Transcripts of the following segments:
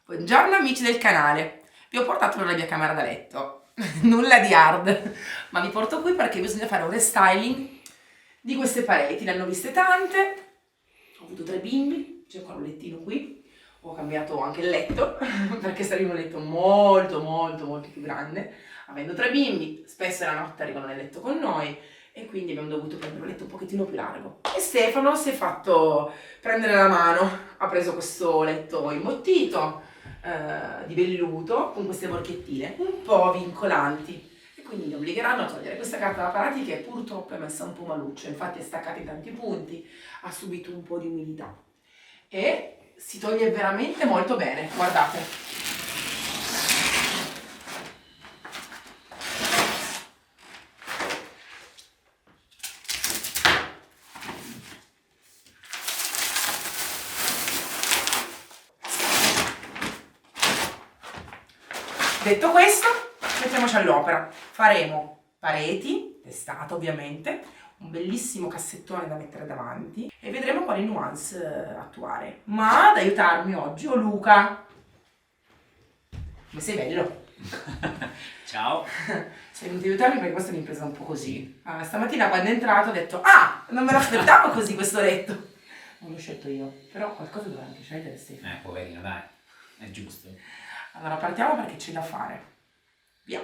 Buongiorno amici del canale, vi ho portato nella mia camera da letto, nulla di hard, ma vi porto qui perché bisogna fare un restyling di queste pareti, ne hanno viste tante, ho avuto 3 bimbi, c'è ancora un lettino qui, ho cambiato anche il letto perché serviva un letto molto più grande, avendo 3 bimbi, spesso la notte arrivano nel letto con noi e quindi abbiamo dovuto prendere un letto un pochettino più largo. E Stefano si è fatto prendere la mano, ha preso questo letto imbottito, di velluto con queste borchettine un po' vincolanti e quindi mi obbligheranno a togliere questa carta da parati che purtroppo è messa un po' maluccia, infatti è staccata in tanti punti, ha subito un po' di umidità e si toglie veramente molto bene, guardate. Detto questo, mettiamoci all'opera. Faremo pareti, testata ovviamente, un bellissimo cassettone da mettere davanti e vedremo quali nuance attuare. Ma ad aiutarmi oggi ho Luca. Come sei bello? Ciao. Sei venuto a aiutarmi perché questa mi è presa un po' così. Stamattina quando è entrato ho detto, non me l'aspettavo così questo letto. Non l'ho scelto io, però qualcosa dovrà anche scegliere Stefano. Poverino, dai, è giusto. Allora partiamo perché c'è da fare. Via.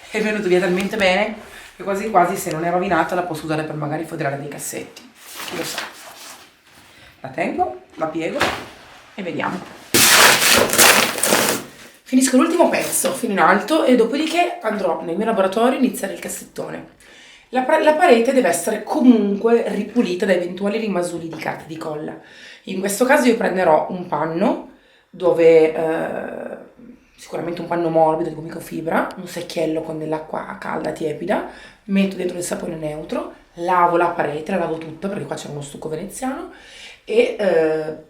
È venuto via talmente bene che quasi quasi se non è rovinata la posso usare per magari foderare dei cassetti, chi lo sa. La tengo, la piego e vediamo. Finisco l'ultimo pezzo fino in alto e dopodiché andrò nel mio laboratorio a iniziare il cassettone. La parete deve essere comunque ripulita da eventuali rimasugli di carta di colla. In questo caso io prenderò un panno dove sicuramente un panno morbido di gomicofibra, un secchiello con dell'acqua calda tiepida, metto dentro del sapone neutro, lavo la parete, la lavo tutta perché qua c'è uno stucco veneziano e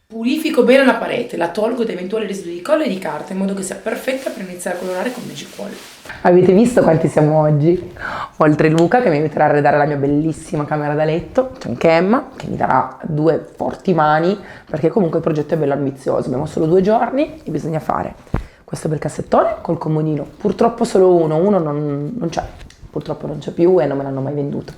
purifico bene la parete, la tolgo da eventuali residui di colla e di carta in modo che sia perfetta per iniziare a colorare con Magic Wall. Avete visto quanti siamo oggi? Oltre Luca che mi aiuterà a arredare la mia bellissima camera da letto, c'è anche Emma che mi darà 2 forti mani perché comunque il progetto è bello ambizioso, abbiamo solo 2 giorni e bisogna fare questo bel cassettone col comodino, purtroppo solo uno non c'è, purtroppo non c'è più e non me l'hanno mai venduto.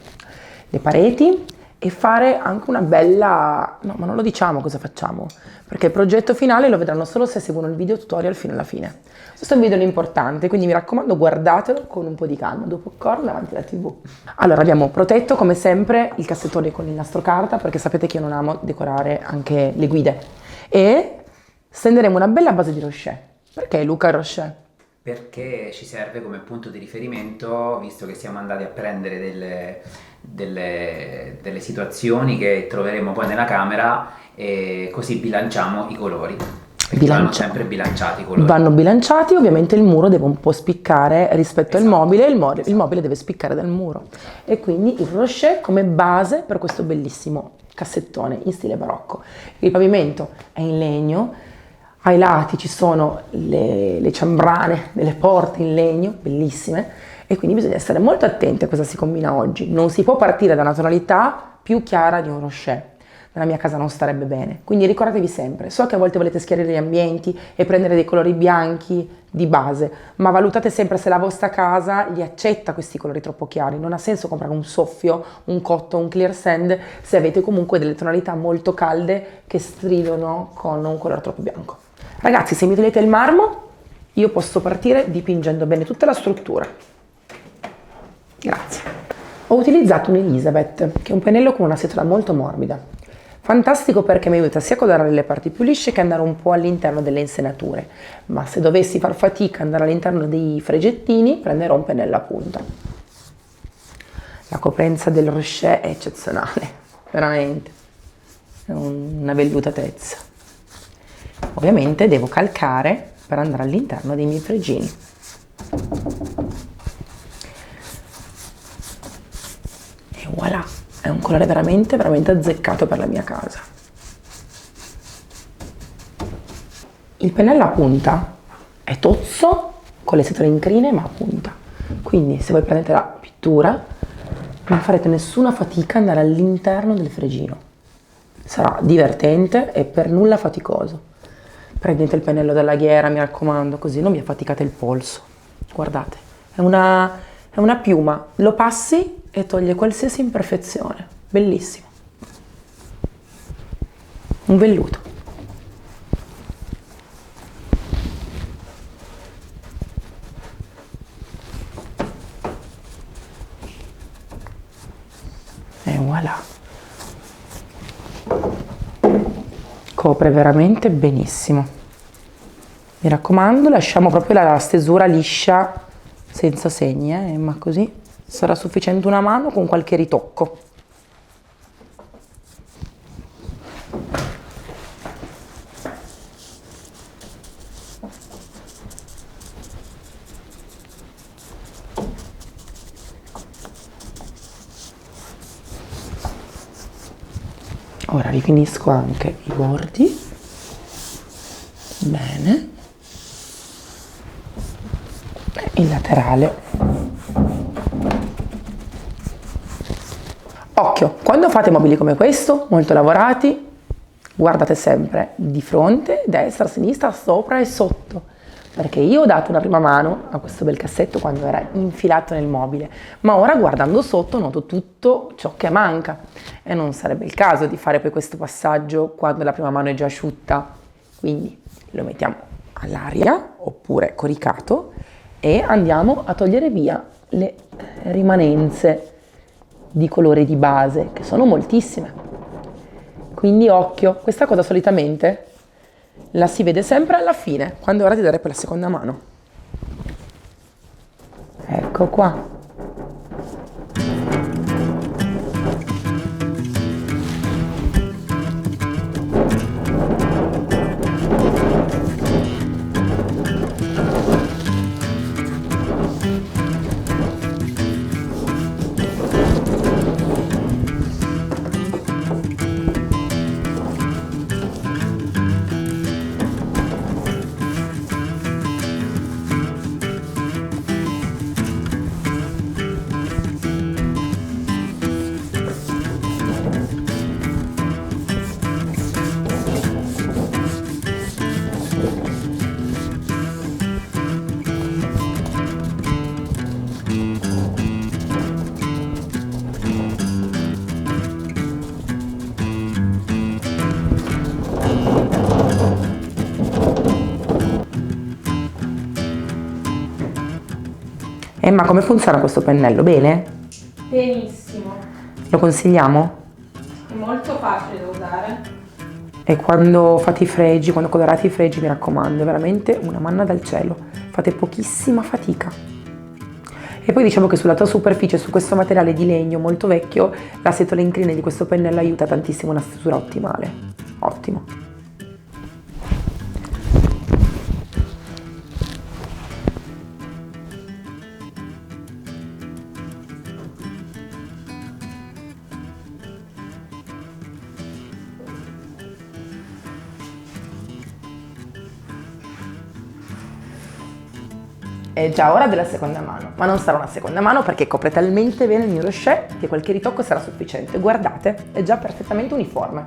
Le pareti e fare anche una bella, no ma non lo diciamo cosa facciamo, perché il progetto finale lo vedranno solo se seguono il video tutorial fino alla fine. Questo è un video importante, quindi mi raccomando guardatelo con un po' di calma, dopo popcorn davanti alla TV. Allora abbiamo protetto come sempre il cassettone con il nastro carta, perché sapete che io non amo decorare anche le guide, e stenderemo una bella base di Rocher. Perché Luca Rocher? Perché ci serve come punto di riferimento, visto che siamo andati a prendere delle situazioni che troveremo poi nella camera e così bilanciamo i colori. Vanno sempre bilanciati i colori. Vanno bilanciati, ovviamente il muro deve un po' spiccare rispetto al mobile e il mobile deve spiccare dal muro. E quindi il Rocher come base per questo bellissimo cassettone in stile barocco. Il pavimento è in legno. Ai lati ci sono le ciambrane delle porte in legno, bellissime, e quindi bisogna essere molto attenti a cosa si combina oggi. Non si può partire da una tonalità più chiara di un Rocher. Nella mia casa non starebbe bene, quindi ricordatevi sempre, so che a volte volete schiarire gli ambienti e prendere dei colori bianchi di base, ma valutate sempre se la vostra casa li accetta questi colori troppo chiari. Non ha senso comprare un soffio, un cotton, un clear sand se avete comunque delle tonalità molto calde che stridono con un colore troppo bianco. Ragazzi, se mi togliete il marmo, io posso partire dipingendo bene tutta la struttura. Grazie. Ho utilizzato un Elizabeth, che è un pennello con una setola molto morbida. Fantastico perché mi aiuta sia a colorare le parti più lisce che andare un po' all'interno delle insenature, ma se dovessi far fatica ad andare all'interno dei fregettini prenderò un pennello a punta. La coprenza del Rocher è eccezionale, veramente, è una vellutatezza. Ovviamente devo calcare per andare all'interno dei miei fregini. E voilà, è un colore veramente, veramente azzeccato per la mia casa. Il pennello a punta è tozzo, con le setole incrine, ma a punta. Quindi se voi prendete la pittura, non farete nessuna fatica ad andare all'interno del fregino. Sarà divertente e per nulla faticoso. Prendete il pennello della ghiera, mi raccomando, così non vi affaticate il polso. Guardate, è una piuma, lo passi e toglie qualsiasi imperfezione. Bellissimo. Un velluto. E voilà. Copre veramente benissimo. Mi raccomando, lasciamo proprio la stesura liscia, senza segni, ma così sarà sufficiente una mano con qualche ritocco. Ora rifinisco anche i bordi. Bene. Il laterale. Occhio, quando fate mobili come questo, molto lavorati, guardate sempre di fronte, destra, sinistra, sopra e sotto, perché io ho dato una prima mano a questo bel cassetto quando era infilato nel mobile, ma ora guardando sotto noto tutto ciò che manca e non sarebbe il caso di fare poi questo passaggio quando la prima mano è già asciutta, quindi lo mettiamo all'aria oppure coricato e andiamo a togliere via le rimanenze di colore di base, che sono moltissime. Quindi occhio, questa cosa solitamente la si vede sempre alla fine, quando è ora di dare per la seconda mano. Ecco qua. Ma come funziona questo pennello? Bene? Benissimo, Lo consigliamo? è molto facile da usare. E quando fate i fregi, quando colorate i fregi, mi raccomando, è veramente una manna dal cielo. Fate pochissima fatica. E poi diciamo che sulla tua superficie, su questo materiale di legno molto vecchio, la setola incline di questo pennello aiuta tantissimo una stesura ottimale. Ottimo. È già ora della seconda mano, ma non sarà una seconda mano perché copre talmente bene il mio Rocher che qualche ritocco sarà sufficiente. Guardate, è già perfettamente uniforme.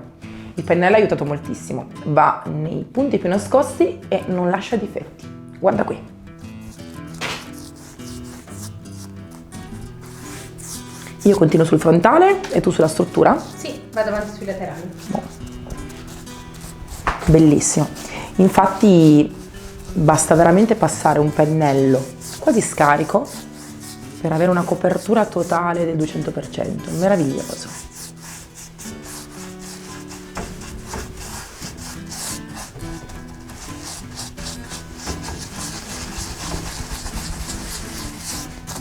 Il pennello ha aiutato moltissimo, va nei punti più nascosti e non lascia difetti. Guarda qui. Io continuo sul frontale e tu sulla struttura? Sì, vado avanti sui laterali. Bellissimo. Infatti basta veramente passare un pennello quasi scarico per avere una copertura totale del 200%, meraviglioso.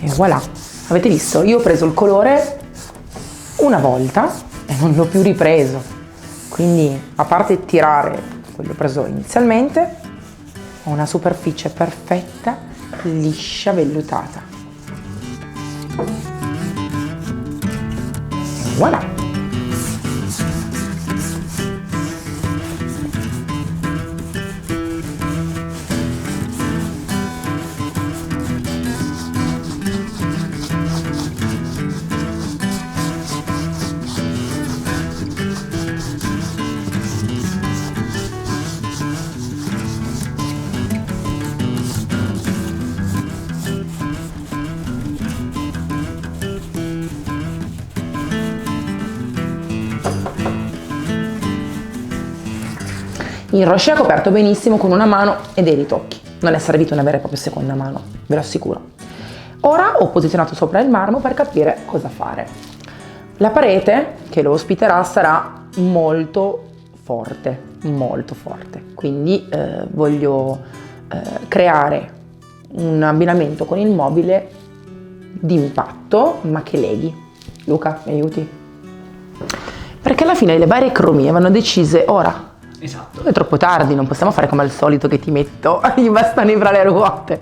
E voilà, avete visto? Io ho preso il colore una volta e non l'ho più ripreso, quindi a parte tirare quello preso inizialmente, ho una superficie perfetta, liscia, vellutata. E voilà! Il rocher è coperto benissimo con una mano e dei ritocchi. Non è servita una vera e propria seconda mano, ve lo assicuro. Ora ho posizionato sopra il marmo per capire cosa fare. La parete che lo ospiterà sarà molto forte, quindi voglio creare un abbinamento con il mobile di impatto, ma che leghi. Luca, mi aiuti? Perché alla fine le varie cromie vanno decise ora. Esatto. È troppo tardi, non possiamo fare come al solito che ti metto i bastoni fra le ruote.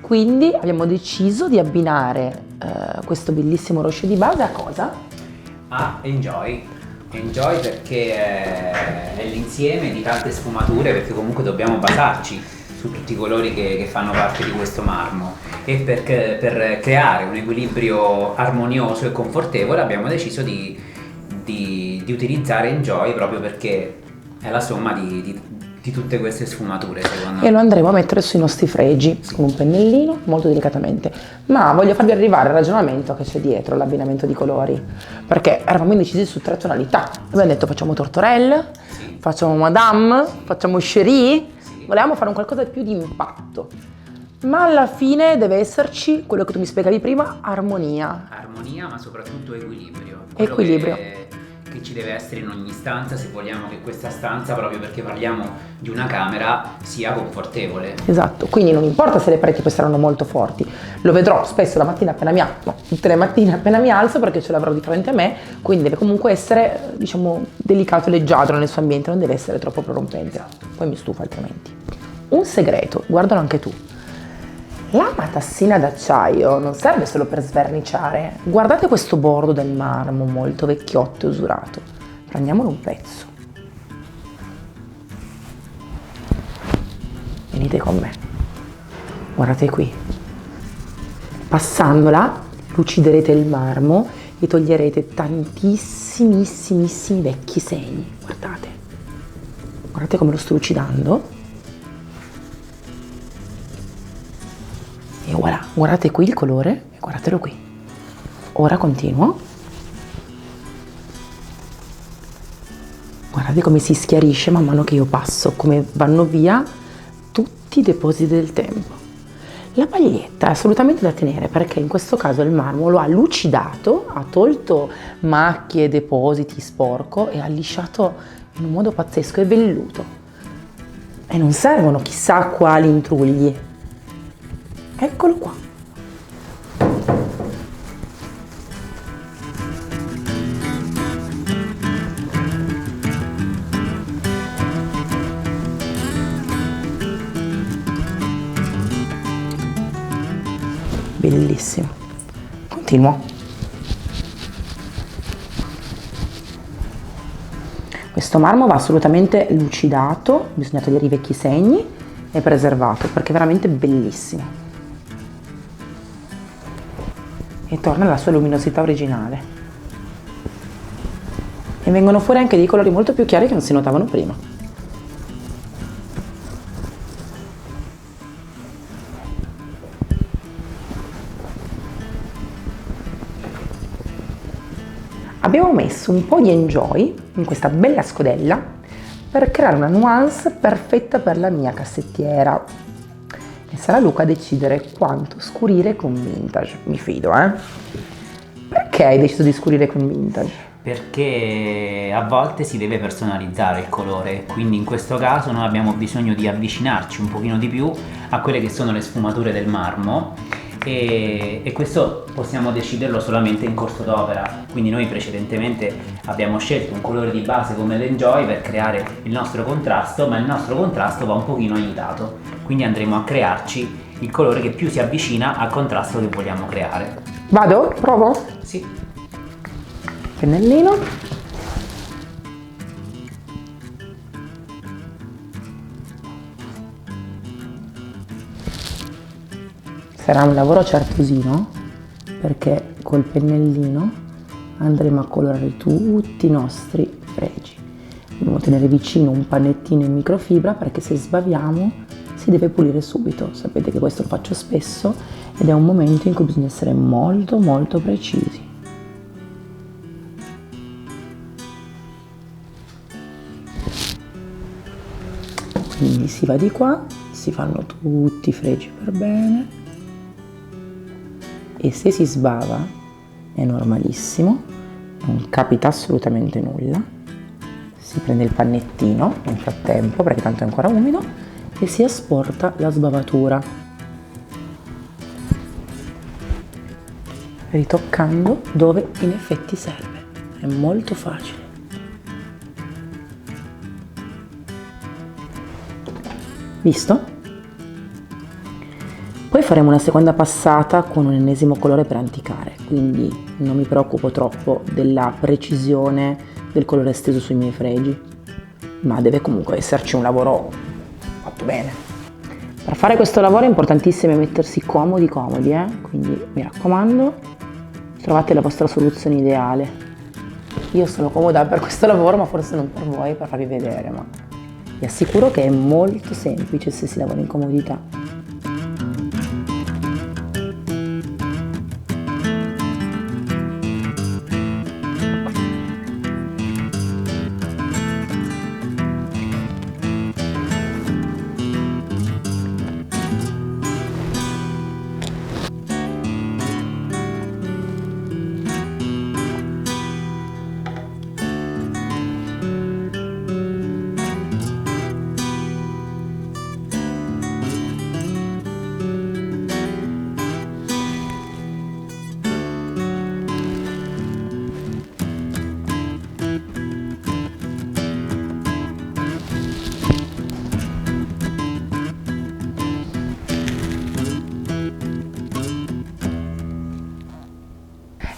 Quindi abbiamo deciso di abbinare questo bellissimo rocher di base a cosa? A Enjoy. Enjoy perché è l'insieme di tante sfumature, perché comunque dobbiamo basarci su tutti i colori che fanno parte di questo marmo, e per creare un equilibrio armonioso e confortevole abbiamo deciso di utilizzare Enjoy proprio perché è la somma di tutte queste sfumature, secondo me. E lo andremo a mettere sui nostri fregi con un pennellino molto delicatamente. Ma voglio farvi arrivare al ragionamento che c'è dietro l'abbinamento di colori, perché eravamo indecisi su 3 tonalità. Abbiamo detto facciamo tortorelle, Sì. facciamo madame, facciamo cherie. Sì. Volevamo fare un qualcosa più di impatto, ma alla fine deve esserci quello che tu mi spiegavi prima: armonia. Armonia, ma soprattutto equilibrio. Equilibrio. Che ci deve essere in ogni stanza, se vogliamo che questa stanza, proprio perché parliamo di una camera, sia confortevole. Esatto, quindi non importa se le pareti poi saranno molto forti, lo vedrò spesso la mattina appena tutte le mattine appena mi alzo, perché ce l'avrò di fronte a me, quindi deve comunque essere, diciamo, delicato e leggiadro nel suo ambiente, non deve essere troppo prorompente, poi mi stufa altrimenti. Un segreto, guardalo anche tu. La matassina d'acciaio non serve solo per sverniciare. Guardate questo bordo del marmo molto vecchiotto e usurato. Prendiamolo un pezzo. Venite con me. Guardate qui. Passandola luciderete il marmo e toglierete tantissimissimi vecchi segni. Guardate. Guardate come lo sto lucidando. E voilà, guardate qui il colore e guardatelo qui. Ora continuo. Guardate come si schiarisce man mano che io passo, come vanno via tutti i depositi del tempo. La paglietta è assolutamente da tenere, perché in questo caso il marmo lo ha lucidato, ha tolto macchie, depositi, sporco e ha lisciato in un modo pazzesco, è velluto. E non servono chissà quali intrugli. Eccolo qua. Bellissimo. Continuo. Questo marmo va assolutamente lucidato, bisogna togliere i vecchi segni e preservato, perché è veramente bellissimo. E torna alla sua luminosità originale. E vengono fuori anche dei colori molto più chiari che non si notavano prima. Abbiamo messo un po' di Enjoy in questa bella scodella per creare una nuance perfetta per la mia cassettiera. E sarà Luca a decidere quanto scurire con vintage, mi fido, eh? Perché hai deciso di scurire con vintage? Perché a volte si deve personalizzare il colore, quindi in questo caso noi abbiamo bisogno di avvicinarci un pochino di più a quelle che sono le sfumature del marmo e questo possiamo deciderlo solamente in corso d'opera. Quindi noi precedentemente abbiamo scelto un colore di base come l'Enjoy per creare il nostro contrasto, ma il nostro contrasto va un pochino aiutato, quindi andremo a crearci il colore che più si avvicina al contrasto che vogliamo creare. Vado? Provo? Sì. Pennellino. Sarà un lavoro certosino, perché col pennellino andremo a colorare tutti i nostri fregi. Dobbiamo tenere vicino un pannettino in microfibra perché se sbaviamo si deve pulire subito. Sapete che questo lo faccio spesso ed è un momento in cui bisogna essere molto molto precisi. Quindi si va di qua, si fanno tutti i fregi per bene. E se si sbava è normalissimo, non capita assolutamente nulla. Si prende il pannettino nel frattempo perché tanto è ancora umido e si asporta la sbavatura, ritoccando dove in effetti serve. È molto facile. Visto? Poi faremo una seconda passata con un ennesimo colore per anticare, quindi non mi preoccupo troppo della precisione del colore steso sui miei fregi, ma deve comunque esserci un lavoro fatto bene. Per fare questo lavoro è importantissimo mettersi comodi, quindi mi raccomando, trovate la vostra soluzione ideale. Io sono comoda per questo lavoro, ma forse non per voi, per farvi vedere, ma vi assicuro che è molto semplice se si lavora in comodità.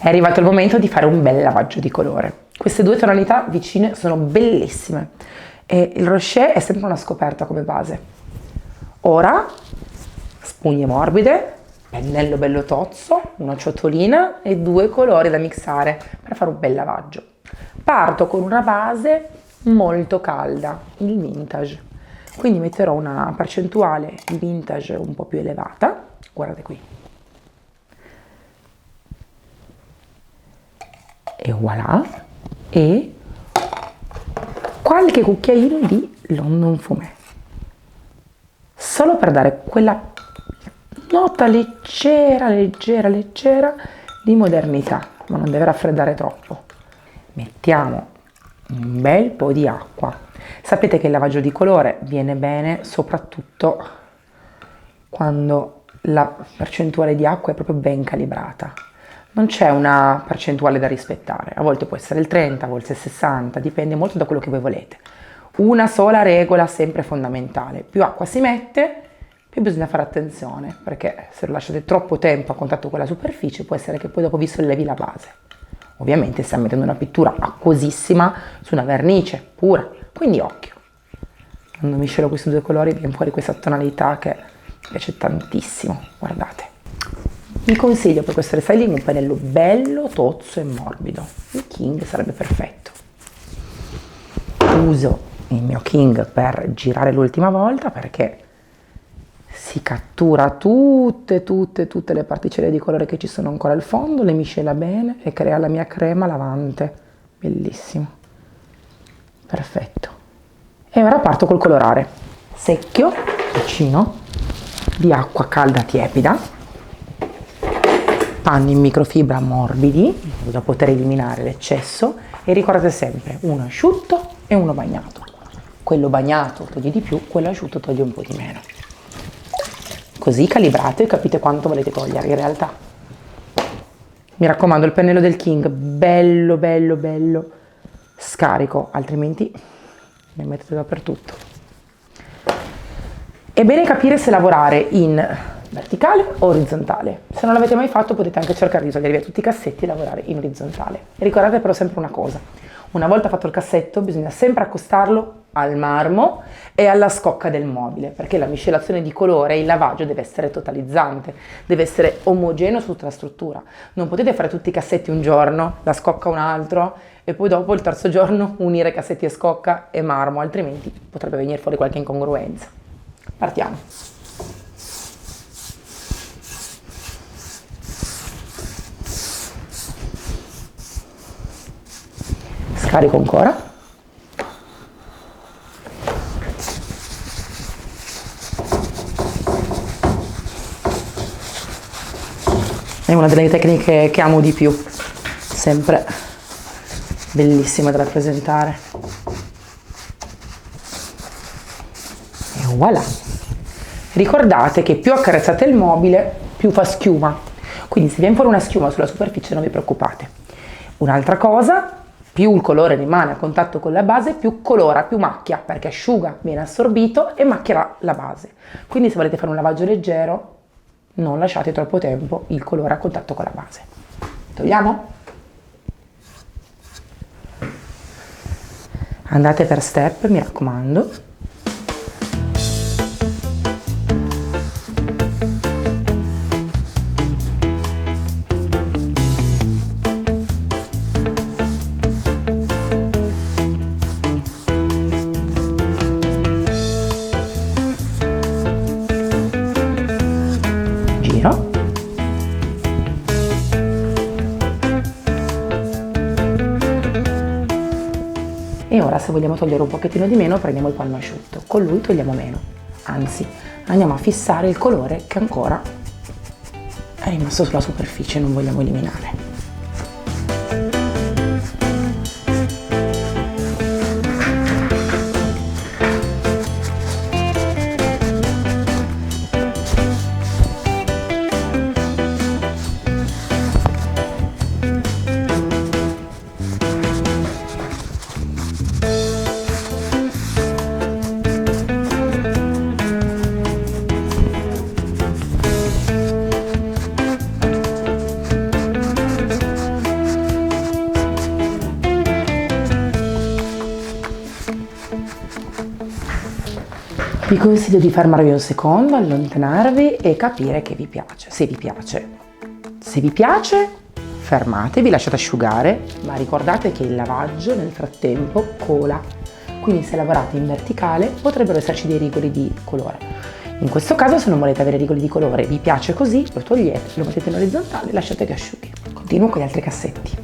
È arrivato il momento di fare un bel lavaggio di colore. Queste due tonalità vicine sono bellissime e il Rocher è sempre una scoperta come base. Ora, spugne morbide, pennello bello tozzo, una ciotolina e due colori da mixare per fare un bel lavaggio. Parto con una base molto calda, il vintage. Quindi metterò una percentuale di vintage un po' più elevata, guardate qui. E voilà, e qualche cucchiaino di London Fumé, solo per dare quella nota leggera di modernità, ma non deve raffreddare troppo. Mettiamo un bel po' di acqua. Sapete che il lavaggio di colore viene bene soprattutto quando la percentuale di acqua è proprio ben calibrata. Non c'è una percentuale da rispettare, a volte può essere il 30, a volte il 60, dipende molto da quello che voi volete. Una sola regola sempre fondamentale: più acqua si mette, più bisogna fare attenzione, perché se lo lasciate troppo tempo a contatto con la superficie può essere che poi dopo vi sollevi la base. Ovviamente stiamo mettendo una pittura acquosissima su una vernice pura, quindi occhio. Quando miscelo questi due colori viene fuori questa tonalità che mi piace tantissimo, guardate. Vi consiglio per questo restyling un pennello bello, tozzo e morbido. Il King sarebbe perfetto. Uso il mio King per girare l'ultima volta perché si cattura tutte le particelle di colore che ci sono ancora al fondo, le miscela bene e crea la mia crema lavante. Bellissimo. Perfetto. E ora parto col colorare. Secchio, vicino, di acqua calda tiepida. Panni in microfibra morbidi da poter eliminare l'eccesso e ricordate sempre uno asciutto e uno bagnato. Quello bagnato toglie di più, quello asciutto toglie un po' di meno. Così calibrate e capite quanto volete togliere in realtà. Mi raccomando, il pennello del King, bello, bello, bello scarico, altrimenti ne mettete dappertutto. È bene capire se lavorare in verticale o orizzontale. Se non l'avete mai fatto potete anche cercare di togliere via tutti i cassetti e lavorare in orizzontale. E ricordate però sempre una cosa, una volta fatto il cassetto bisogna sempre accostarlo al marmo e alla scocca del mobile, perché la miscelazione di colore e il lavaggio deve essere totalizzante, deve essere omogeneo su tutta la struttura. Non potete fare tutti i cassetti un giorno, la scocca un altro e poi dopo il terzo giorno unire cassetti e scocca e marmo, altrimenti potrebbe venire fuori qualche incongruenza. Partiamo. Scarico ancora. È una delle tecniche che amo di più, sempre bellissima da rappresentare. E voilà! Ricordate che più accarezzate il mobile, più fa schiuma, quindi se viene fuori una schiuma sulla superficie non vi preoccupate. Un'altra cosa, più il colore rimane a contatto con la base, più colora, più macchia, perché asciuga, viene assorbito e macchierà la base. Quindi se volete fare un lavaggio leggero, non lasciate troppo tempo il colore a contatto con la base. Togliamo? Andate per step, mi raccomando. Giro. E ora se vogliamo togliere un pochettino di meno prendiamo il panno asciutto, con lui togliamo meno, anzi andiamo a fissare il colore che ancora è rimasto sulla superficie, non vogliamo eliminare. Vi consiglio di fermarvi un secondo, allontanarvi e capire che vi piace, se vi piace. Se vi piace, fermatevi, lasciate asciugare, ma ricordate che il lavaggio nel frattempo cola. Quindi se lavorate in verticale potrebbero esserci dei rigoli di colore. In questo caso se non volete avere rigoli di colore, vi piace così, lo togliete, lo mettete in orizzontale e lasciate che asciughi. Continuo con gli altri cassetti.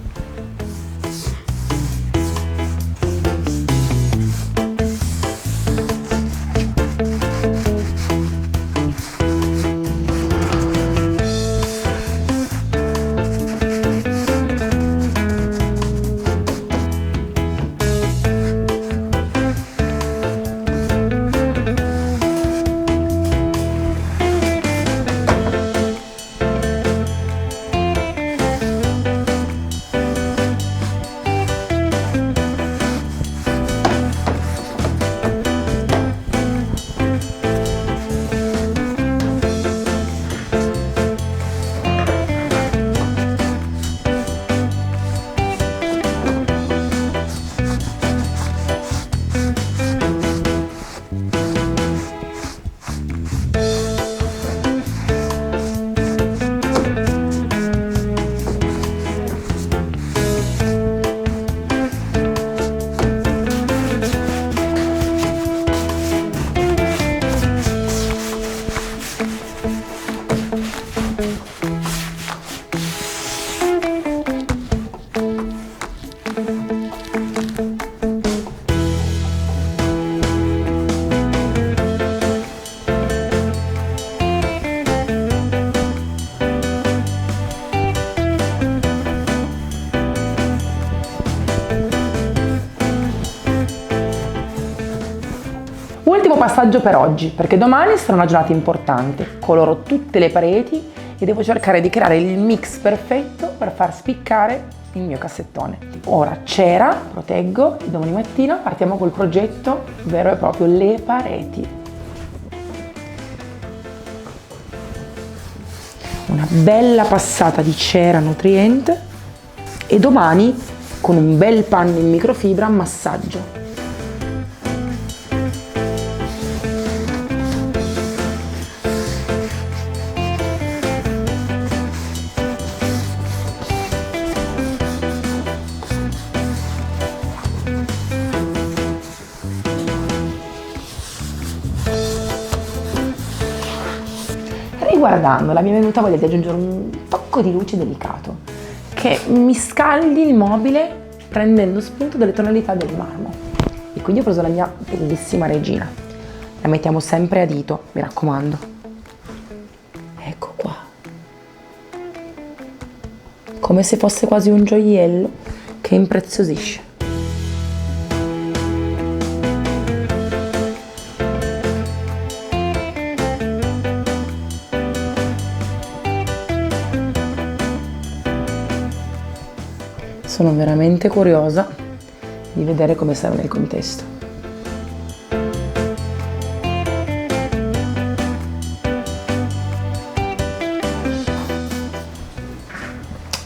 Ultimo passaggio per oggi, perché domani sarà una giornata importante. Coloro tutte le pareti e devo cercare di creare il mix perfetto per far spiccare il mio cassettone. Ora cera, proteggo e domani mattina partiamo col progetto vero e proprio le pareti. Una bella passata di cera nutriente e domani con un bel panno in microfibra massaggio. Riguardandola mi è venuta voglia di aggiungere un tocco di luce delicato che mi scaldi il mobile prendendo spunto dalle tonalità del marmo. E quindi ho preso la mia bellissima regina. La mettiamo sempre a dito, mi raccomando. Ecco qua. Come se fosse quasi un gioiello che impreziosisce. Sono veramente curiosa di vedere come sarà nel contesto.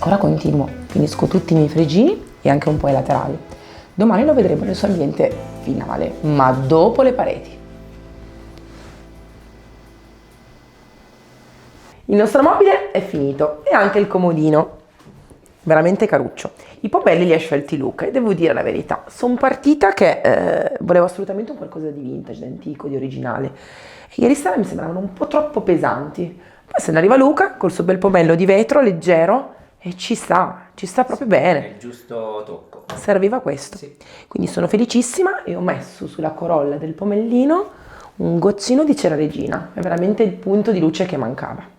Ora continuo, finisco tutti i miei fregini e anche un po' i laterali. Domani lo vedremo nel suo ambiente finale, ma dopo le pareti. Il nostro mobile è finito e anche il comodino. Veramente caruccio. I pomelli li ha scelti Luca e devo dire la verità, sono partita che volevo assolutamente un qualcosa di vintage, di antico, di originale. E ieri sera mi sembravano un po' troppo pesanti. Poi se ne arriva Luca col suo bel pomello di vetro leggero e ci sta proprio bene. È il giusto tocco. Serviva questo. Sì. Quindi sono felicissima e ho messo sulla corolla del pomellino un goccino di cera regina. È veramente il punto di luce che mancava.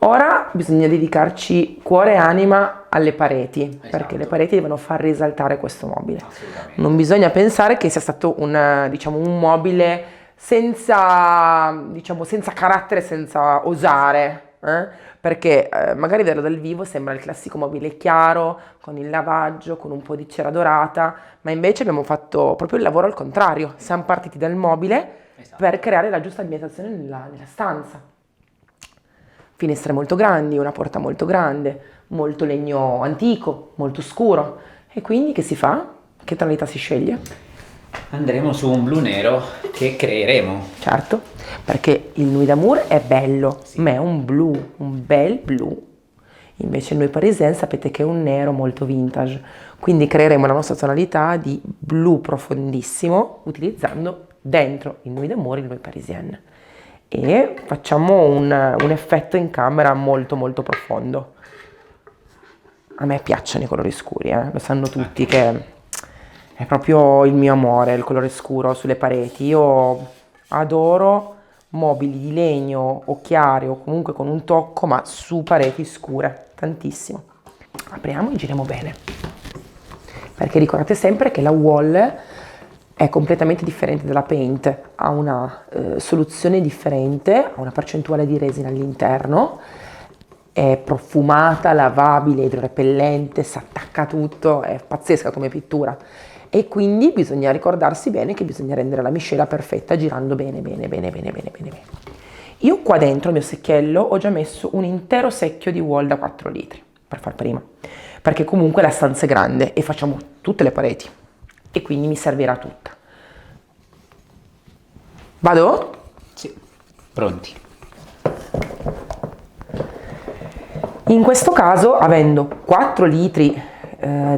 Ora bisogna dedicarci cuore e anima alle pareti, esatto, perché le pareti devono far risaltare questo mobile. Assolutamente. Non bisogna pensare che sia stato un mobile senza carattere, senza osare, perché magari vederlo dal vivo sembra il classico mobile chiaro, con il lavaggio, con un po' di cera dorata, ma invece abbiamo fatto proprio il lavoro al contrario. Siamo partiti dal mobile per creare la giusta ambientazione nella stanza. Finestre molto grandi, una porta molto grande, molto legno antico, molto scuro. E quindi che si fa? Che tonalità si sceglie? Andremo su un blu nero che creeremo. Certo, perché il Nuit d'Amour è bello, ma è un blu, un bel blu. Invece il Nuit Parisien sapete che è un nero molto vintage. Quindi creeremo la nostra tonalità di blu profondissimo utilizzando dentro il Nuit d'Amour il Nuit Parisien. E facciamo un effetto in camera molto molto profondo. A me piacciono i colori scuri, lo sanno tutti che è proprio il mio amore, il colore scuro sulle pareti. Io adoro mobili di legno o chiari o comunque con un tocco, ma su pareti scure, tantissimo. Apriamo e giriamo bene, perché ricordate sempre che la wall è completamente differente dalla paint, ha una soluzione differente, ha una percentuale di resina all'interno, è profumata, lavabile, idrorepellente, si attacca tutto, è pazzesca come pittura. E quindi bisogna ricordarsi bene che bisogna rendere la miscela perfetta girando bene. Io qua dentro al mio secchiello ho già messo un intero secchio di wall da 4 litri, per far prima, perché comunque la stanza è grande e facciamo tutte le pareti. E quindi mi servirà tutta. Vado? Sì, pronti. In questo caso, avendo 4 litri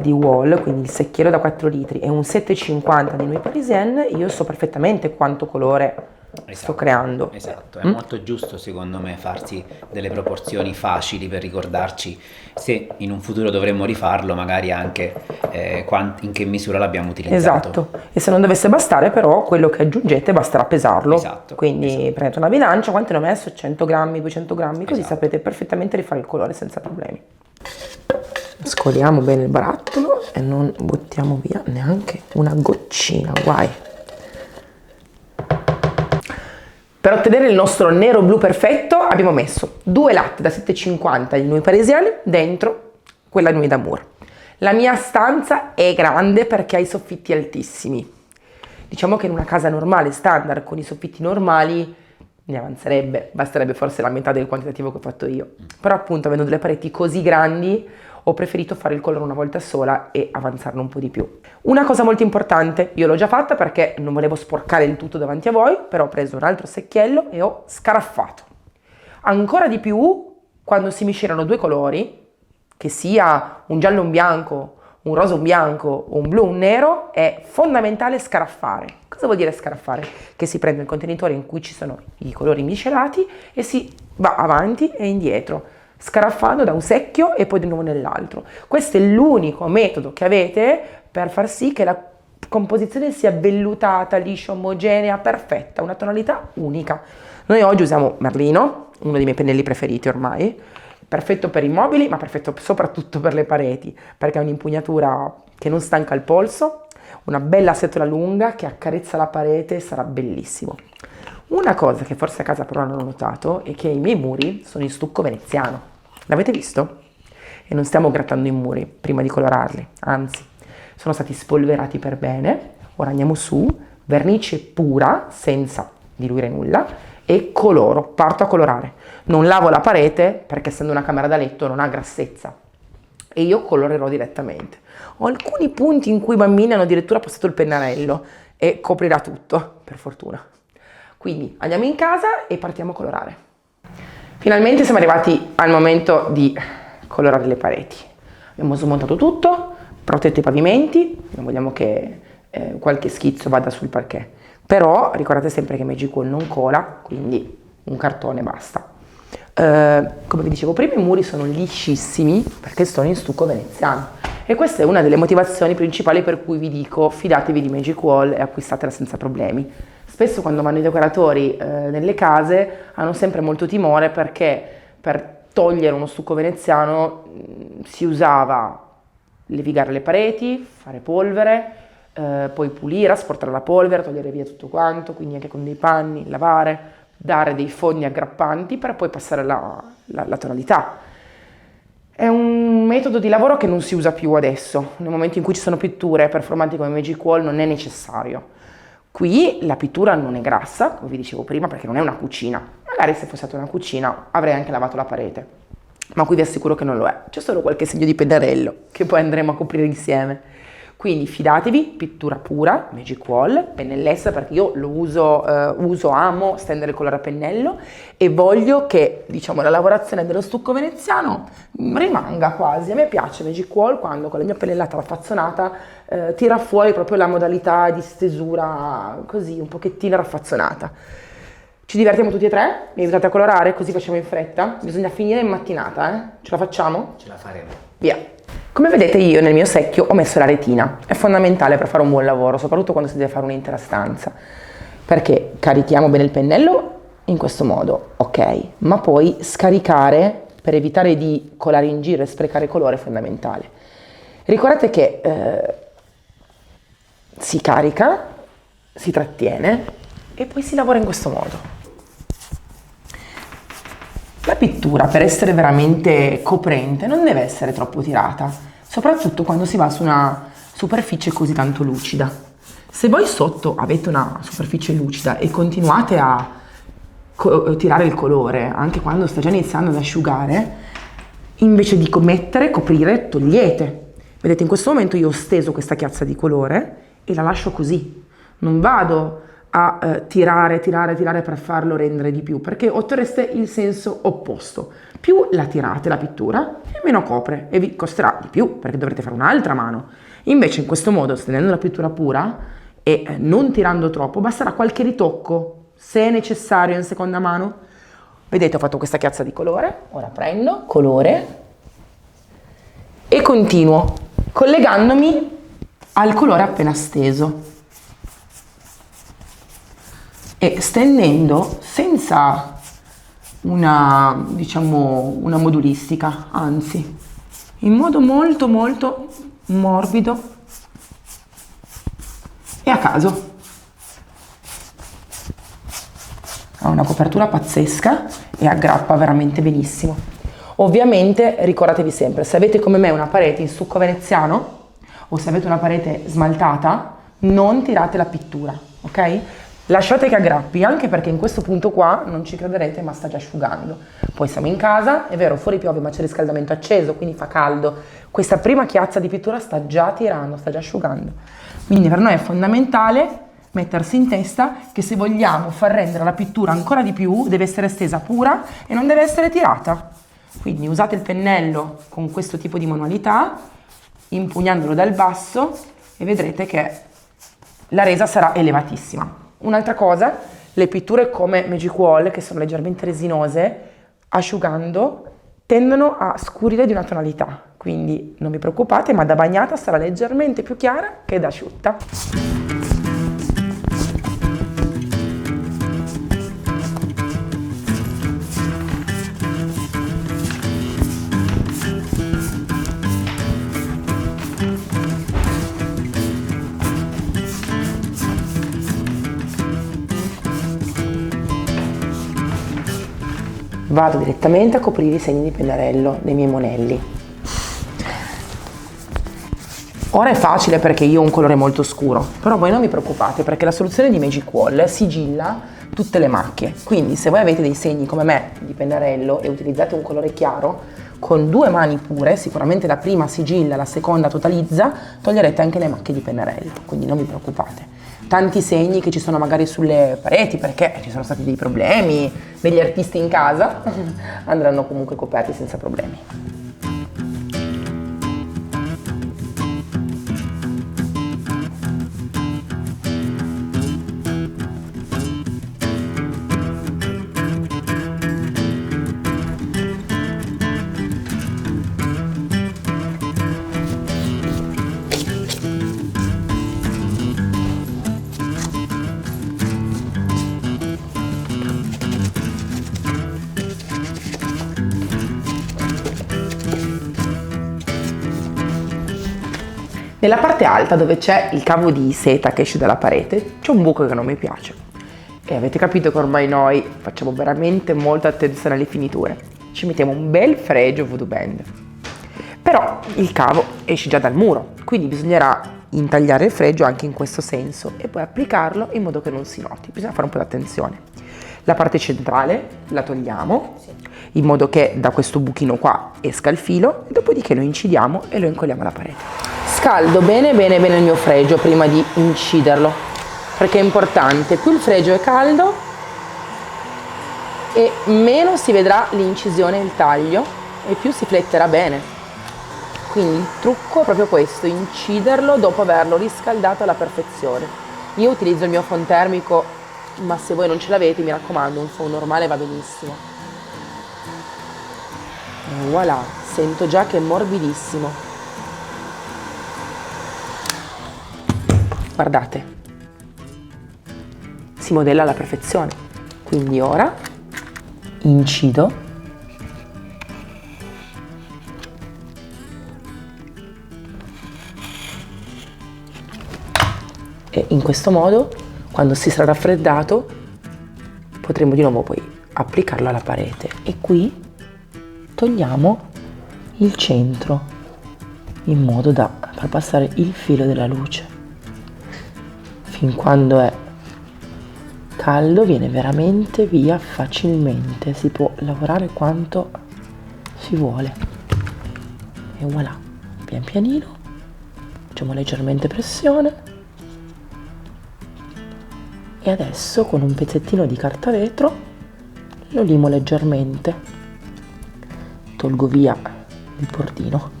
di wall, quindi il secchiello da 4 litri e un 7,50 di Nuit Parisien, io so perfettamente quanto colore sto creando. Esatto, è molto giusto secondo me farsi delle proporzioni facili per ricordarci se in un futuro dovremmo rifarlo, magari anche in che misura l'abbiamo utilizzato. Esatto, e se non dovesse bastare però quello che aggiungete basterà pesarlo. Esatto, quindi prendete una bilancia, quanto ne ho messo? 100 grammi, 200 grammi, così Esatto. sapete perfettamente rifare il colore senza problemi. Scoliamo bene il barattolo e non buttiamo via neanche una goccina, guai. ottenere il nostro nero blu perfetto abbiamo messo 2 latte da 7,50 di noi paresiani dentro quella Nuit d'Amour. La mia stanza è grande perché ha i soffitti altissimi. Diciamo che in una casa normale, standard, con i soffitti normali, ne avanzerebbe, basterebbe forse la metà del quantitativo che ho fatto io. Però appunto, avendo delle pareti così grandi, ho preferito fare il colore una volta sola e avanzarlo un po' di più. Una cosa molto importante, io l'ho già fatta perché non volevo sporcare il tutto davanti a voi, però ho preso un altro secchiello e ho scaraffato. Ancora di più quando si miscelano 2 colori, che sia un giallo e un bianco, un rosa e un bianco, un blu e un nero, è fondamentale scaraffare. Cosa vuol dire scaraffare? Che si prende il contenitore in cui ci sono i colori miscelati e si va avanti e indietro, scaraffando da un secchio e poi di nuovo nell'altro. Questo è l'unico metodo che avete per far sì che la composizione sia vellutata, liscia, omogenea, perfetta, una tonalità unica. Noi oggi usiamo Merlino, uno dei miei pennelli preferiti ormai, perfetto per i mobili, ma perfetto soprattutto per le pareti, perché ha un'impugnatura che non stanca il polso, una bella setola lunga che accarezza la parete, sarà bellissimo. Una cosa che forse a casa però non ho notato è che i miei muri sono in stucco veneziano. L'avete visto? E non stiamo grattando i muri prima di colorarli, anzi, sono stati spolverati per bene. Ora andiamo su, vernice pura, senza diluire nulla, e coloro, parto a colorare. Non lavo la parete perché essendo una camera da letto non ha grassezza e io colorerò direttamente. Ho alcuni punti in cui i bambini hanno addirittura passato il pennarello e coprirà tutto, per fortuna. Quindi andiamo in casa e partiamo a colorare. Finalmente siamo arrivati al momento di colorare le pareti. Abbiamo smontato tutto, protetto i pavimenti, non vogliamo che qualche schizzo vada sul parquet. Però ricordate sempre che Magic Wall non cola, quindi un cartone basta. Come vi dicevo prima, i muri sono liscissimi perché sono in stucco veneziano e questa è una delle motivazioni principali per cui vi dico fidatevi di Magic Wall e acquistatela senza problemi. Spesso quando vanno i decoratori nelle case hanno sempre molto timore perché per togliere uno stucco veneziano si usava levigare le pareti, fare polvere, poi pulire, asportare la polvere, togliere via tutto quanto, quindi anche con dei panni, lavare, dare dei fondi aggrappanti per poi passare la tonalità. È un metodo di lavoro che non si usa più adesso, nel momento in cui ci sono pitture performanti come Magic Wall non è necessario. Qui la pittura non è grassa, come vi dicevo prima, perché non è una cucina. Magari se fosse stata una cucina avrei anche lavato la parete, ma qui vi assicuro che non lo è. C'è solo qualche segno di pennarello che poi andremo a coprire insieme. Quindi fidatevi, pittura pura, Magic Wall, pennellessa perché io lo amo stendere il colore a pennello e voglio che, diciamo, la lavorazione dello stucco veneziano rimanga quasi. A me piace Magic Wall quando con la mia pennellata raffazzonata tira fuori proprio la modalità di stesura così un pochettino raffazzonata. Ci divertiamo tutti e tre? Mi aiutate a colorare così facciamo in fretta? Bisogna finire in mattinata, eh? Ce la facciamo? Ce la faremo. Via! Come vedete io nel mio secchio ho messo la retina, è fondamentale per fare un buon lavoro, soprattutto quando si deve fare un'intera stanza, perché carichiamo bene il pennello in questo modo, ok, ma poi scaricare per evitare di colare in giro e sprecare colore è fondamentale. Ricordate che si carica, si trattiene e poi si lavora in questo modo. La pittura, per essere veramente coprente, non deve essere troppo tirata, soprattutto quando si va su una superficie così tanto lucida. Se voi sotto avete una superficie lucida e continuate a tirare il colore, anche quando sta già iniziando ad asciugare, invece di mettere, coprire, togliete. Vedete, in questo momento io ho steso questa chiazza di colore e la lascio così. Non vado a tirare per farlo rendere di più, perché otterreste il senso opposto. Più la tirate la pittura e meno copre e vi costerà di più perché dovrete fare un'altra mano. Invece in questo modo, tenendo la pittura pura e non tirando troppo, basterà qualche ritocco se è necessario in seconda mano. Vedete, ho fatto questa chiazza di colore, ora prendo colore e continuo collegandomi al colore appena steso e stendendo senza una modulistica, anzi in modo molto molto morbido e a caso. ha una copertura pazzesca e aggrappa veramente benissimo. Ovviamente ricordatevi sempre, se avete come me una parete in stucco veneziano o se avete una parete smaltata, non tirate la pittura, ok? Lasciate che aggrappi, anche perché in questo punto qua, non ci crederete, ma sta già asciugando. Poi siamo in casa, è vero, fuori piove, ma c'è il riscaldamento acceso, quindi fa caldo. Questa prima chiazza di pittura sta già tirando, sta già asciugando. Quindi per noi è fondamentale mettersi in testa che se vogliamo far rendere la pittura ancora di più, deve essere stesa pura e non deve essere tirata. Quindi usate il pennello con questo tipo di manualità, impugnandolo dal basso, e vedrete che la resa sarà elevatissima. Un'altra cosa, le pitture come Magic Wall, che sono leggermente resinose, asciugando tendono a scurire di una tonalità, quindi non vi preoccupate, ma da bagnata sarà leggermente più chiara che da asciutta. Vado direttamente a coprire i segni di pennarello dei miei monelli. Ora è facile perché io ho un colore molto scuro, però voi non vi preoccupate perché la soluzione di Magic Wall sigilla tutte le macchie. Quindi se voi avete dei segni come me di pennarello e utilizzate un colore chiaro, con 2 mani pure, sicuramente la prima sigilla, la seconda totalizza, toglierete anche le macchie di pennarello, quindi non vi preoccupate. Tanti segni che ci sono magari sulle pareti perché ci sono stati dei problemi, degli artisti in casa, andranno comunque coperti senza problemi. Nella parte alta, dove c'è il cavo di seta che esce dalla parete, c'è un buco che non mi piace. E avete capito che ormai noi facciamo veramente molta attenzione alle finiture. Ci mettiamo un bel fregio Voodoo Bend. Però il cavo esce già dal muro, quindi bisognerà intagliare il fregio anche in questo senso e poi applicarlo in modo che non si noti. Bisogna fare un po' di attenzione. La parte centrale la togliamo, in modo che da questo buchino qua esca il filo, e dopodiché lo incidiamo e lo incolliamo alla parete. Scaldo bene il mio fregio prima di inciderlo, perché è importante, più il fregio è caldo e meno si vedrà l'incisione e il taglio e più si fletterà bene. Quindi il trucco è proprio questo, inciderlo dopo averlo riscaldato alla perfezione. Io utilizzo il mio phon termico, ma se voi non ce l'avete, mi raccomando, un phon normale va benissimo. E voilà, sento già che è morbidissimo. Guardate, si modella alla perfezione. Quindi ora incido e in questo modo, quando si sarà raffreddato, potremo di nuovo poi applicarlo alla parete. E qui togliamo il centro in modo da far passare il filo della luce. Fin quando è caldo viene veramente via facilmente, si può lavorare quanto si vuole. E voilà, pian pianino facciamo leggermente pressione e adesso con un pezzettino di carta vetro lo limo leggermente, tolgo via il bordino.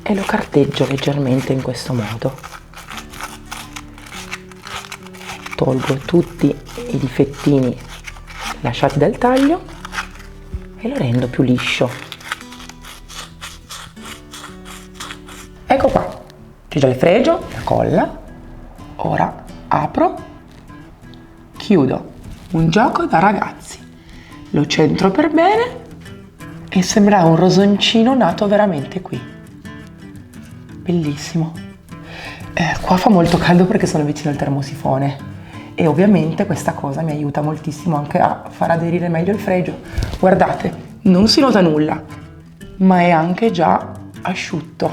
E lo carteggio leggermente in questo modo. Tolgo tutti i difettini lasciati dal taglio e lo rendo più liscio. Ecco qua, c'è già il fregio, la colla. Ora apro, chiudo, un gioco da ragazzi. Lo centro per bene e sembra un rosoncino nato veramente qui. Bellissimo. Qua fa molto caldo perché sono vicino al termosifone e ovviamente questa cosa mi aiuta moltissimo anche a far aderire meglio il fregio. Guardate, non si nota nulla, ma è anche già asciutto.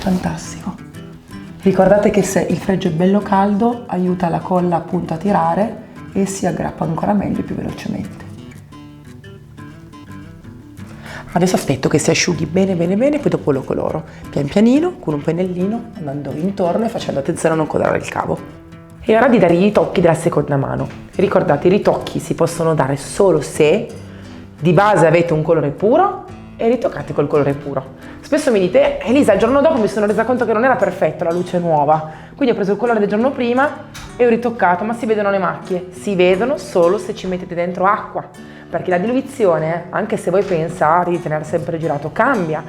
Fantastico. Ricordate che se il fregio è bello caldo aiuta la colla appunto a tirare e si aggrappa ancora meglio e più velocemente. Adesso aspetto che si asciughi bene bene bene, poi dopo lo coloro pian pianino con un pennellino, andando intorno e facendo attenzione a non colorare il cavo. E ora di dare i ritocchi della seconda mano. Ricordate, i ritocchi si possono dare solo se di base avete un colore puro e ritoccate col colore puro. Spesso mi dite, Elisa, il giorno dopo mi sono resa conto che non era perfetto, la luce nuova, quindi ho preso il colore del giorno prima e ho ritoccato, ma si vedono le macchie? Si vedono solo se ci mettete dentro acqua, perché la diluizione, anche se voi pensate di tenere sempre girato, cambia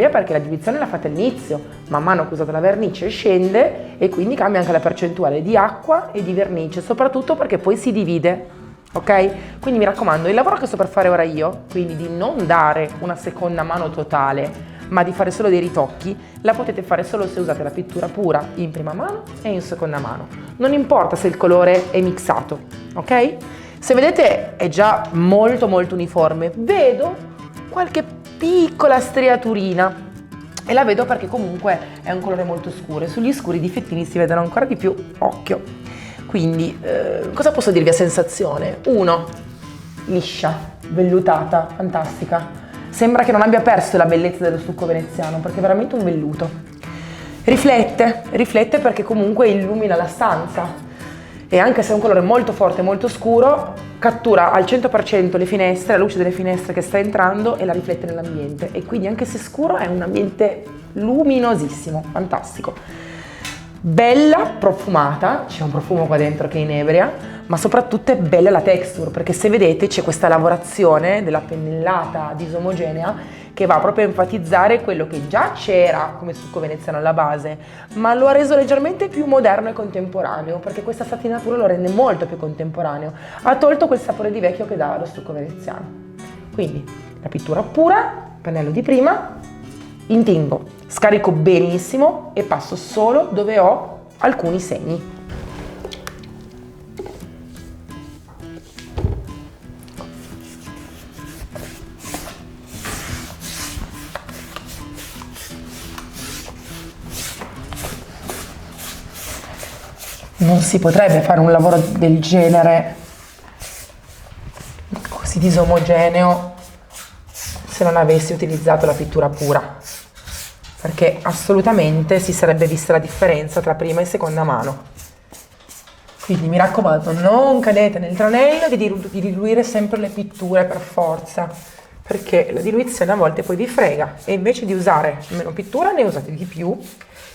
perché la diluizione la fate all'inizio, man mano che usate la vernice scende e quindi cambia anche la percentuale di acqua e di vernice, soprattutto perché poi si divide. Ok? Quindi mi raccomando, il lavoro che sto per fare ora io, quindi di non dare una seconda mano totale, ma di fare solo dei ritocchi, la potete fare solo se usate la pittura pura in prima mano e in seconda mano. Non importa se il colore è mixato, ok? Se vedete è già molto molto uniforme, vedo qualche piccola striaturina e la vedo perché comunque è un colore molto scuro e sugli scuri i difettini si vedono ancora di più, occhio. Quindi cosa posso dirvi a sensazione? 1, liscia, vellutata, fantastica. Sembra che non abbia perso la bellezza dello stucco veneziano perché è veramente un velluto. Riflette perché comunque illumina la stanza e anche se è un colore molto forte e molto scuro, cattura al 100% le finestre, la luce delle finestre che sta entrando e la riflette nell'ambiente e quindi anche se scuro è un ambiente luminosissimo, fantastico. Bella, profumata, c'è un profumo qua dentro che inebria, ma soprattutto è bella la texture, perché se vedete c'è questa lavorazione della pennellata disomogenea che va proprio a enfatizzare quello che già c'era come stucco veneziano alla base, ma lo ha reso leggermente più moderno e contemporaneo, perché questa satinatura lo rende molto più contemporaneo, ha tolto quel sapore di vecchio che dava lo stucco veneziano. Quindi la pittura pura, pennello di prima, intingo, scarico benissimo e passo solo dove ho alcuni segni. Non si potrebbe fare un lavoro del genere così disomogeneo se non avessi utilizzato la pittura pura, perché assolutamente si sarebbe vista la differenza tra prima e seconda mano. Quindi mi raccomando, non cadete nel tranello di diluire sempre le pitture per forza, perché la diluizione a volte poi vi frega e invece di usare meno pittura ne usate di più,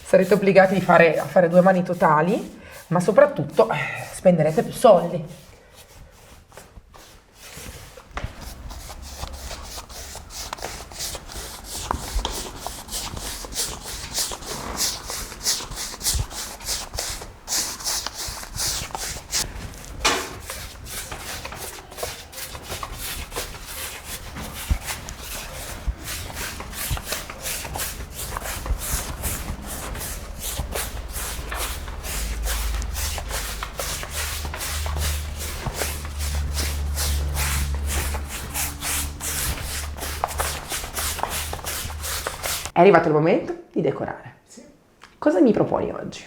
sarete obbligati a fare 2 mani totali, ma soprattutto spenderete più soldi. È arrivato il momento di decorare. Sì. Cosa mi proponi oggi?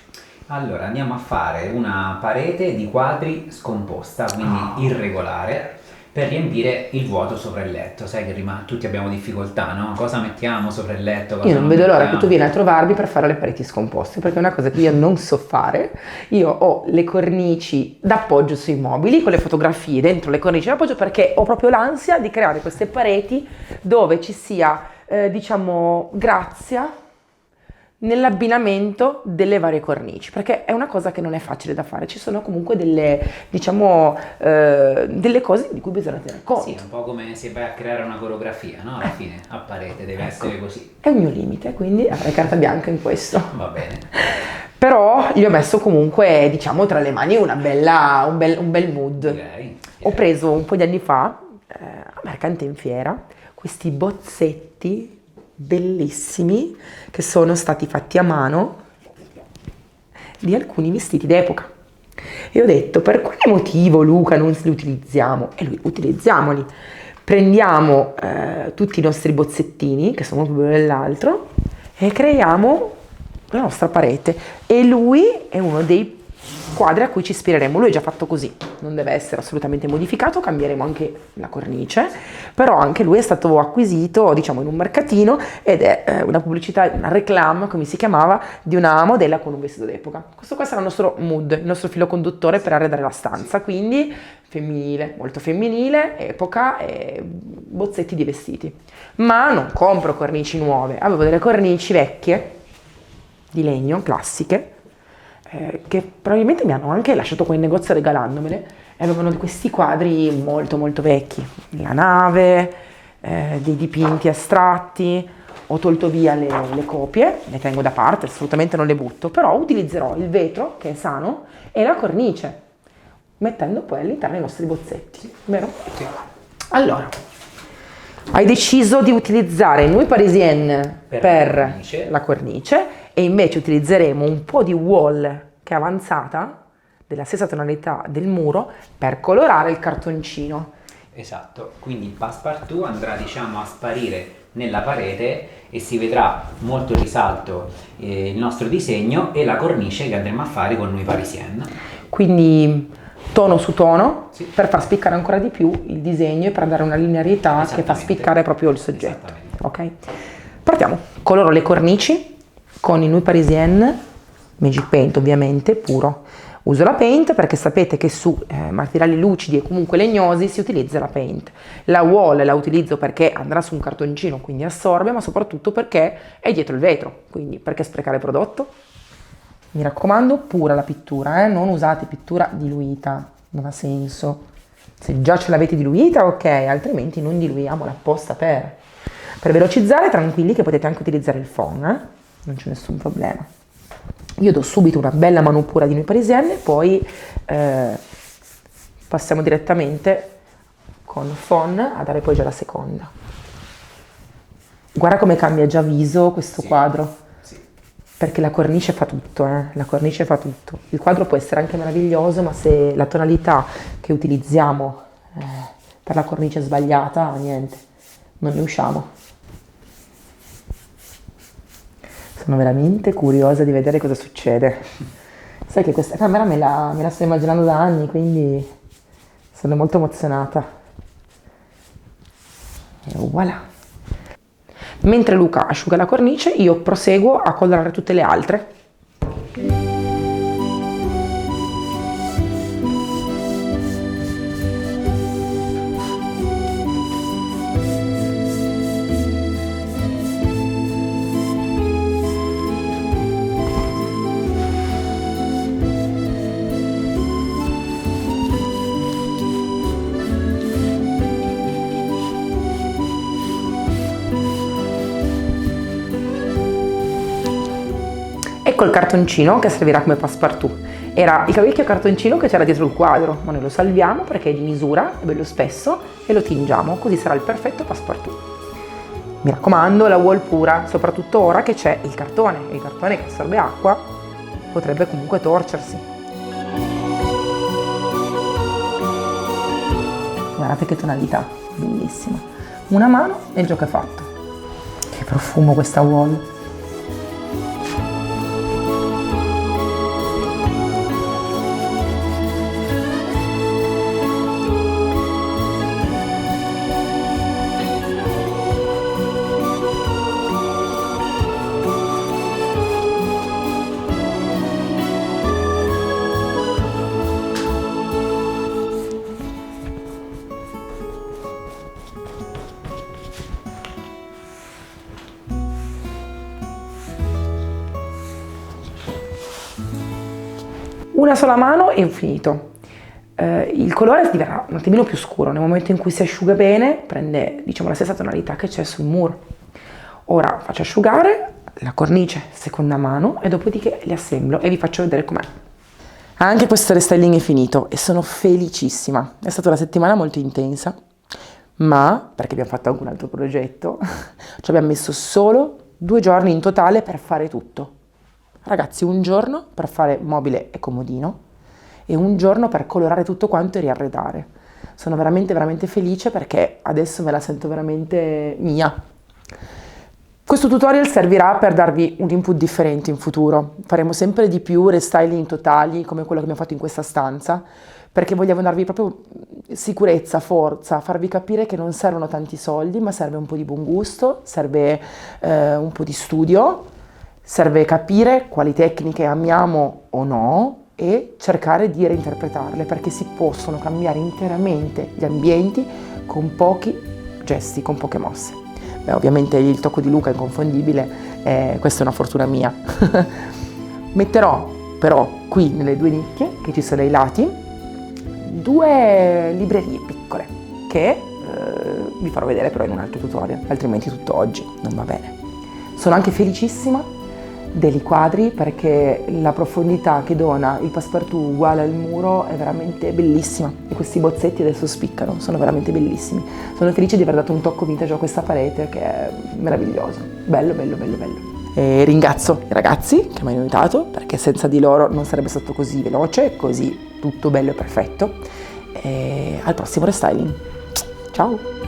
Allora, andiamo a fare una parete di quadri scomposta, quindi irregolare, per riempire il vuoto sopra il letto. Sai che tutti abbiamo difficoltà, no? Cosa mettiamo sopra il letto? Io non vedo l'ora che tu vieni a trovarmi per fare le pareti scomposte, perché è una cosa che io non so fare. Io ho le cornici d'appoggio sui mobili, con le fotografie dentro le cornici d'appoggio, perché ho proprio l'ansia di creare queste pareti dove ci sia, diciamo, grazia nell'abbinamento delle varie cornici, perché è una cosa che non è facile da fare. Ci sono comunque delle, diciamo, delle cose di cui bisogna tenere conto. Sì, un po' come se vai a creare una coreografia, no? Alla fine, a parete, deve essere così. È il mio limite, quindi avrei carta bianca in questo. Va bene. Però gli ho messo comunque, diciamo, tra le mani un bel mood. Direi. Ho preso un po' di anni fa, a Mercante in Fiera, questi bozzetti bellissimi che sono stati fatti a mano di alcuni vestiti d'epoca. E ho detto, per quale motivo, Luca, non li utilizziamo? E lui, utilizziamoli. Prendiamo tutti i nostri bozzettini, che sono più belli dell'altro, e creiamo la nostra parete. E lui è uno dei quadri a cui ci ispireremo. Lui è già fatto così, non deve essere assolutamente modificato, cambieremo anche la cornice, però anche lui è stato acquisito, diciamo, in un mercatino, ed è una pubblicità, una reclame, come si chiamava, di una modella con un vestito d'epoca. Questo qua sarà il nostro mood, il nostro filo conduttore per arredare la stanza, quindi femminile, molto femminile, epoca e bozzetti di vestiti. Ma non compro cornici nuove, avevo delle cornici vecchie, di legno, classiche, che probabilmente mi hanno anche lasciato qua in negozio regalandomele, e avevano questi quadri molto molto vecchi, la nave, dei dipinti astratti. Ho tolto via le copie, le tengo da parte, assolutamente non le butto, però utilizzerò il vetro, che è sano, e la cornice, mettendo poi all'interno i nostri bozzetti, vero? Sì. Allora, hai deciso di utilizzare Nuit Parisienne per la cornice, e invece utilizzeremo un po' di wool che è avanzata, della stessa tonalità del muro, per colorare il cartoncino. Esatto, quindi il passepartout andrà, diciamo, a sparire nella parete e si vedrà molto in risalto il nostro disegno e la cornice che andremo a fare con Nuit Parisienne. Quindi tono su tono, sì, per far spiccare ancora di più il disegno e per dare una linearità che fa spiccare proprio il soggetto. Ok? Partiamo. Coloro le cornici con il Nuit Parisienne, Magic Paint ovviamente, puro. Uso la paint perché sapete che su materiali lucidi e comunque legnosi si utilizza la paint. La wall la utilizzo perché andrà su un cartoncino, quindi assorbe, ma soprattutto perché è dietro il vetro, quindi perché sprecare prodotto? Mi raccomando, pura la pittura, non usate pittura diluita, non ha senso. Se già ce l'avete diluita, ok, altrimenti non diluiamola apposta per velocizzare. Tranquilli che potete anche utilizzare il phon, non c'è nessun problema. Io do subito una bella mano pura di Nuit Parisienne, poi passiamo direttamente con phon a dare poi già la seconda. Guarda come cambia già viso questo quadro. Perché la cornice fa tutto, la cornice fa tutto. Il quadro può essere anche meraviglioso, ma se la tonalità che utilizziamo per la cornice è sbagliata, niente, non ne usciamo. Sono veramente curiosa di vedere cosa succede. Sai che questa camera me la sto immaginando da anni, quindi sono molto emozionata. E voilà. Mentre Luca asciuga la cornice, io proseguo a colorare tutte le altre. Ecco il cartoncino che servirà come passepartout. Era il vecchio cartoncino che c'era dietro il quadro, ma noi lo salviamo perché è di misura, è bello spesso, e lo tingiamo, così sarà il perfetto passepartout. Mi raccomando, la wall pura, soprattutto ora che c'è il cartone che assorbe acqua potrebbe comunque torcersi. Guardate che tonalità, bellissima. Una mano e il gioco è fatto. Che profumo questa wall. Una sola mano e ho finito. Il colore diverrà un attimino più scuro nel momento in cui si asciuga bene, prende, diciamo, la stessa tonalità che c'è sul muro. Ora faccio asciugare la cornice seconda mano e dopodiché li assemblo e vi faccio vedere com'è. Anche questo restyling è finito e sono felicissima. È stata una settimana molto intensa, ma, perché abbiamo fatto anche un altro progetto, ci abbiamo messo solo 2 giorni in totale per fare tutto. Ragazzi, un giorno per fare mobile e comodino e un giorno per colorare tutto quanto e riarredare. Sono veramente, veramente felice perché adesso me la sento veramente mia. Questo tutorial servirà per darvi un input differente in futuro. Faremo sempre di più restyling totali come quello che abbiamo fatto in questa stanza, perché vogliamo darvi proprio sicurezza, forza, farvi capire che non servono tanti soldi, ma serve un po' di buon gusto, serve un po' di studio, serve capire quali tecniche amiamo o no e cercare di reinterpretarle, perché si possono cambiare interamente gli ambienti con pochi gesti, con poche mosse. Beh, ovviamente il tocco di Luca è inconfondibile, questa è una fortuna mia. Metterò però qui nelle 2 nicchie, che ci sono ai lati, 2 librerie piccole che vi farò vedere però in un altro tutorial, altrimenti tutto oggi non va bene. Sono anche felicissima dei quadri perché la profondità che dona il passepartout uguale al muro è veramente bellissima e questi bozzetti adesso spiccano, sono veramente bellissimi. Sono felice di aver dato un tocco vintage a questa parete che è meraviglioso, bello bello bello bello. E ringrazio i ragazzi che mi hanno aiutato perché senza di loro non sarebbe stato così veloce, così tutto bello e perfetto. E al prossimo restyling, ciao!